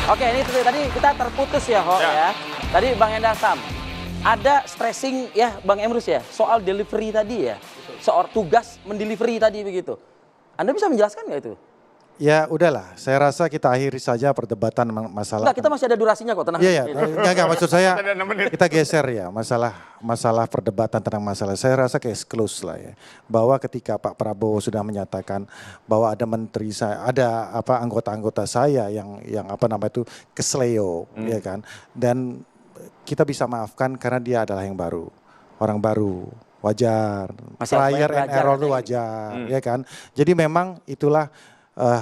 Oke, ini tadi kita terputus ya, Ho ya. Tadi Bang Enda Sam, ada stressing ya Bang Emrus ya, soal delivery tadi ya. Soal tugas mendelivery tadi begitu. Anda bisa menjelaskan nggak itu? Ya udahlah, saya rasa kita akhiri saja perdebatan masalah. Enggak, kita masih ada durasinya kok, tenang. Iya, enggak, maksud saya kita geser ya masalah perdebatan tentang masalah. Saya rasa case close lah ya. Bahwa ketika Pak Prabowo sudah menyatakan bahwa ada menteri saya, ada anggota-anggota saya yang kesleo, ya kan. Dan kita bisa maafkan karena dia adalah yang baru, orang baru, wajar. Trial and error itu wajar, ya kan. Jadi memang itulah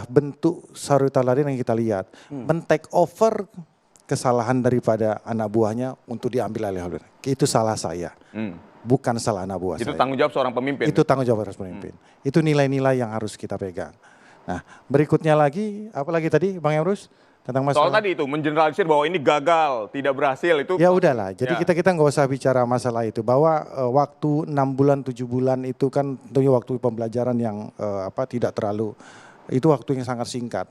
bentuk suri tauladan yang kita lihat, men-take over kesalahan daripada anak buahnya untuk diambil alih. Itu salah saya, bukan salah anak buah saya. Itu tanggung jawab seorang pemimpin? Itu tanggung jawab seorang pemimpin. Itu nilai-nilai yang harus kita pegang. Nah berikutnya lagi, apa lagi tadi Bang Emrus? Tentang masalah. Soal tadi itu, mengeneralisir bahwa ini gagal, tidak berhasil itu. Ya udahlah, jadi kita nggak usah bicara masalah itu. Bahwa waktu 6 bulan, 7 bulan itu kan tentunya waktu pembelajaran yang tidak terlalu, itu waktu yang sangat singkat,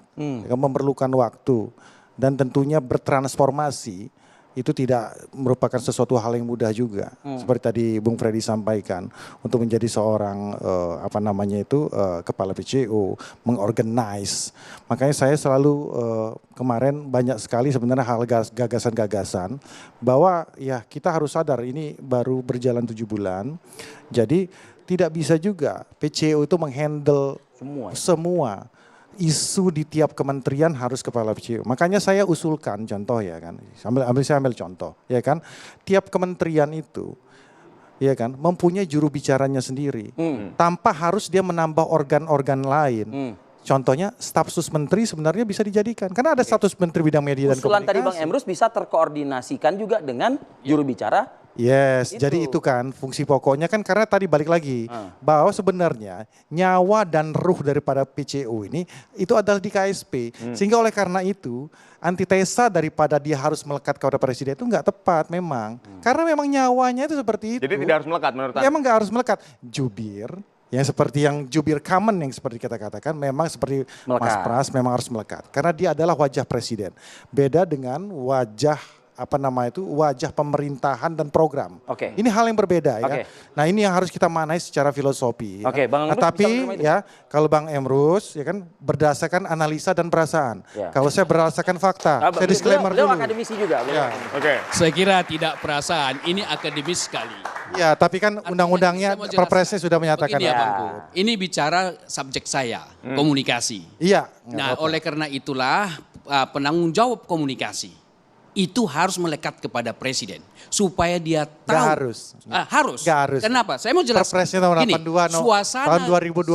memerlukan waktu dan tentunya bertransformasi itu tidak merupakan sesuatu hal yang mudah juga. Seperti tadi Bung Freddy sampaikan, untuk menjadi seorang kepala PCO, mengorganize. Makanya saya selalu kemarin banyak sekali sebenarnya hal gagasan-gagasan bahwa ya kita harus sadar ini baru berjalan 7 bulan. Jadi tidak bisa juga PCO itu menghandle semua isu di tiap kementerian harus kepala PCO. Makanya saya usulkan contoh ya kan, saya ambil contoh ya kan, tiap kementerian itu ya kan mempunyai juru bicaranya sendiri, tanpa harus dia menambah organ-organ lain. Contohnya staf sus menteri sebenarnya bisa dijadikan, karena ada status menteri bidang media dan komunikasi. Usulan tadi Bang Emrus bisa terkoordinasikan juga dengan juru bicara. Yes, jadi itu kan fungsi pokoknya kan, karena tadi balik lagi bahwa sebenarnya nyawa dan ruh daripada PCO ini itu adalah di KSP. Sehingga oleh karena itu antitesa daripada dia harus melekat kepada presiden itu nggak tepat memang. Karena memang nyawanya itu seperti itu. Jadi tidak harus melekat menurut Anda? Emang nggak harus melekat. Jubir, yang seperti yang jubir common yang seperti kita katakan memang seperti melekat. Mas Pras memang harus melekat. Karena dia adalah wajah presiden. Beda dengan wajah wajah pemerintahan dan program. Ini hal yang berbeda ya. Nah ini yang harus kita maknai secara filosofi. Bang Emrus tapi ya kalau Bang Emrus ya kan berdasarkan analisa dan perasaan. Kalau saya berdasarkan fakta. Saya disclaimer dulu. Beliau akademisi juga. Saya kira tidak perasaan, ini akademis sekali. Ya tapi kan undang-undangnya, perpresnya sudah menyatakan. Ini bicara subjek saya, komunikasi. Iya. Nah oleh karena itulah penanggung jawab komunikasi itu harus melekat kepada presiden supaya dia tahu. Gak harus. Gak harus. Kenapa? Saya mau jelaskan. Perpresnya nomor 82 suasana tahun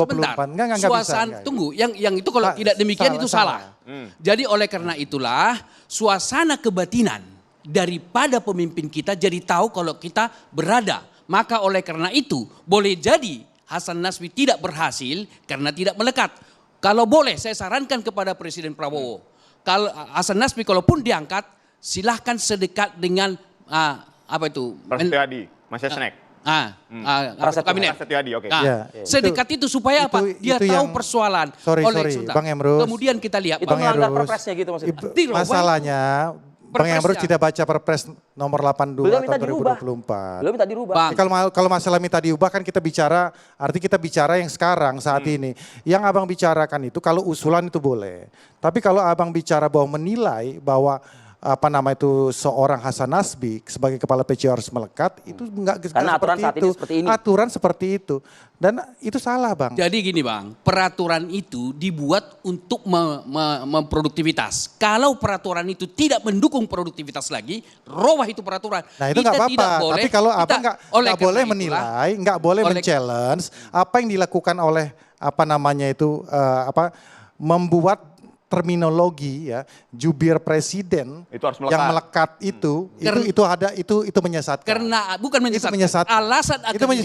2024. Enggak suasana bisa. Tunggu, yang itu kalau tidak demikian itu salah. Jadi oleh karena itulah suasana kebatinan daripada pemimpin kita jadi tahu kalau kita berada. Maka oleh karena itu boleh jadi Hasan Nasbi tidak berhasil karena tidak melekat. Kalau boleh saya sarankan kepada Presiden Prabowo, kalau Hasan Nasbi kalaupun diangkat, silahkan sedekat dengan Prasetyo Mas Snack. Kabinet. Sedekat itu supaya apa? Dia tahu persoalan. Sorry, Bang Emrus. Kemudian kita lihat. Itu melanggar perpresnya gitu maksudnya. Masalahnya Bang Emrus tidak baca perpres nomor 82 tahun 2024. Belum minta dirubah. Kalau masalah minta diubah kan kita bicara, arti kita bicara yang sekarang saat ini. Yang abang bicarakan itu kalau usulan itu boleh. Tapi kalau abang bicara bahwa menilai bahwa seorang Hasan Nasbi sebagai kepala PCO harus melekat, itu enggak karena aturan saat ini seperti ini. Aturan seperti itu. Dan itu salah Bang. Jadi gini Bang, peraturan itu dibuat untuk memproduktivitas. Kalau peraturan itu tidak mendukung produktivitas lagi, robah itu peraturan. Nah itu nggak apa-apa, tapi kalau abang nggak boleh menilai, nggak boleh men-challenge apa yang dilakukan oleh membuat terminologi ya jubir presiden itu harus melekat. Yang melekat itu menyesatkan. Karena bukan menyesatkan. Itu menyesatkan. Alasan akademik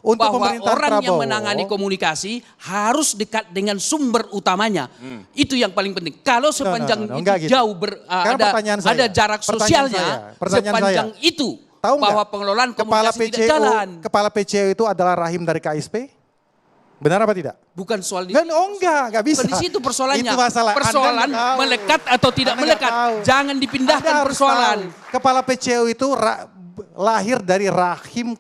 untuk bahwa pemerintah orang Prabowo, yang menangani komunikasi harus dekat dengan sumber utamanya. Itu yang paling penting. Kalau sepanjang itu jauh ada jarak sosialnya, sepanjang itu tahu bahwa pengelolaan komunikasi tidak jalan. Kepala PCO itu adalah rahim dari KSP? Benar apa tidak? Bukan soal di Enggak bisa. Bukan di situ persoalannya. Itu masalah. Persoalan Anda nggak tahu. melekat atau tidak Anda nggak melekat. tahu. Jangan dipindahkan Anda harus persoalan. tahu. Kepala PCO itu lahir dari rahim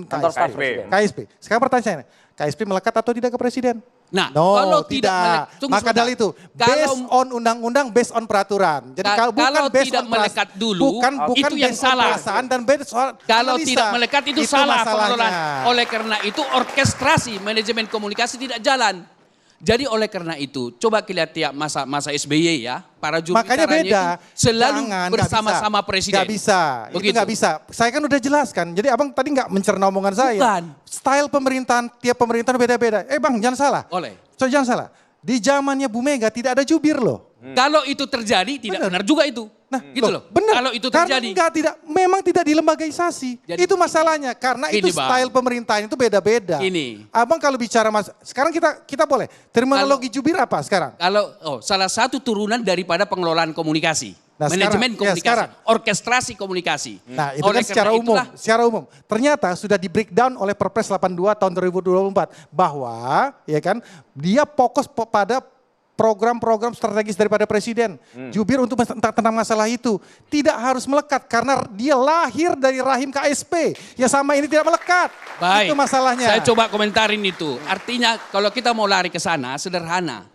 Kantor staf KSP. presiden. KSP. Sekarang pertanyaannya, KSP melekat atau tidak ke presiden? Nah, No, kalau tidak tunggu maka sebentar. dari itu, based on undang-undang, based on peraturan. Jadi kalau bukan kalau based tidak on melekat dulu, bukan itu yang based on salah. perasaan dan based on Kalau analisa. tidak melekat itu salah masalahnya. pengelolaan. Oleh karena itu orkestrasi manajemen komunikasi tidak jalan. Jadi oleh karena itu coba kita lihat tiap masa SBY ya, para juru Makanya bicaranya beda. itu selalu Jangan, bersama-sama presiden. Gak bisa, itu Begitu. gak bisa. Saya kan udah jelaskan. Jadi abang tadi gak mencerna omongan saya. Bukan. Style pemerintahan, tiap pemerintahan beda-beda. Bang, jangan salah. Oleh. Jangan salah. Di zamannya Bu Mega tidak ada jubir loh. Kalau itu terjadi tidak benar juga itu. Nah, gitu loh. Benar. Kalau itu Karena terjadi. memang tidak dilembagaisasi. Jadi Itu masalahnya. Karena gini, itu Bang. style pemerintahan itu beda-beda. Gini. Abang kalau bicara sekarang kita boleh. Terminologi jubir apa sekarang? Kalau salah satu turunan daripada pengelolaan komunikasi. Nah, Manajemen sekarang, komunikasi, sekarang. orkestrasi komunikasi. Nah, itu Oleh kan secara karena umum. itulah- Secara umum. Ternyata sudah di breakdown oleh Perpres 82 tahun 2024 bahwa ya kan dia fokus pada program-program strategis daripada presiden. Jubir untuk tentang masalah itu tidak harus melekat karena dia lahir dari rahim KSP. Ya sama ini tidak melekat. Baik. Itu masalahnya. Saya coba komentarin itu. Artinya kalau kita mau lari ke sana sederhana.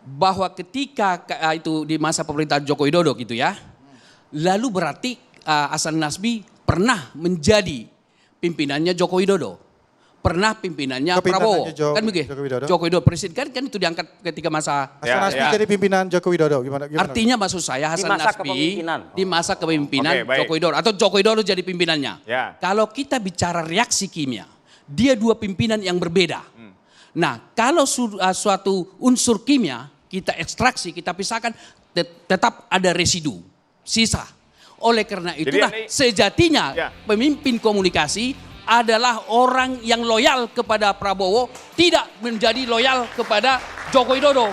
Bahwa ketika itu di masa pemerintahan Joko Widodo gitu ya. Lalu berarti Hasan Nasbi pernah menjadi pimpinannya Joko Widodo. Pernah pimpinannya Prabowo. Kan begitu. Joko Widodo presiden kan itu diangkat ketika masa Hasan Nasbi jadi pimpinan Joko Widodo. Gimana? Artinya maksud saya Hasan masa Nasbi kepemimpinan. di masa kepemimpinan Oke, baik. Joko Widodo atau Joko Widodo jadi pimpinannya. Ya. Kalau kita bicara reaksi kimia, dia dua pimpinan yang berbeda. Nah, kalau suatu unsur kimia kita ekstraksi, kita pisahkan, tetap ada residu, sisa. Oleh karena itulah ini- sejatinya Ya. pemimpin komunikasi adalah orang yang loyal kepada Prabowo, tidak menjadi loyal kepada Joko Widodo.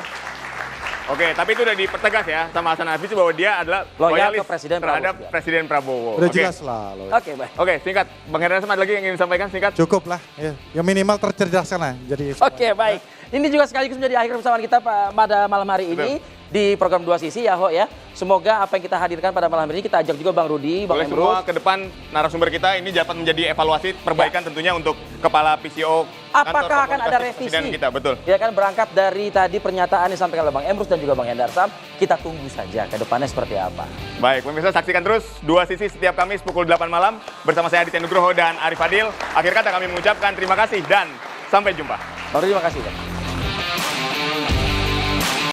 Oke, tapi itu udah dipertegas ya sama Hasan Hafiz bahwa dia adalah Loyal loyalis ke Presiden terhadap Prabowo. Presiden Prabowo. Udah Oke. jelas lah. Oke, baik. Oke, singkat. Bang Hendra ada lagi yang ingin disampaikan singkat? Cukup lah. Ya minimal tercerdaskan lah. Jadi Oke, baik. Ini juga sekaligus menjadi akhir persamaan kita pada malam hari ini di program Dua Sisi ya, Ho ya. Semoga apa yang kita hadirkan pada malam hari ini kita ajak juga Bang Rudi, Bang Boleh semua Emrus. ke depan narasumber kita ini dapat menjadi evaluasi perbaikan tentunya untuk kepala PCO. Apakah akan ada Komunikasi revisi? Presiden kita, betul. Ya kan berangkat dari tadi pernyataan yang disampaikan oleh Bang Emrus dan juga Bang Hendar Sam. Kita tunggu saja ke depannya seperti apa. Baik, pemirsa saksikan terus Dua Sisi setiap Kamis pukul 8 malam bersama saya Aditya Nugroho dan Arif Adil. Akhir kata kami mengucapkan terima kasih dan sampai jumpa. Bang Rudi, terima kasih. Bang.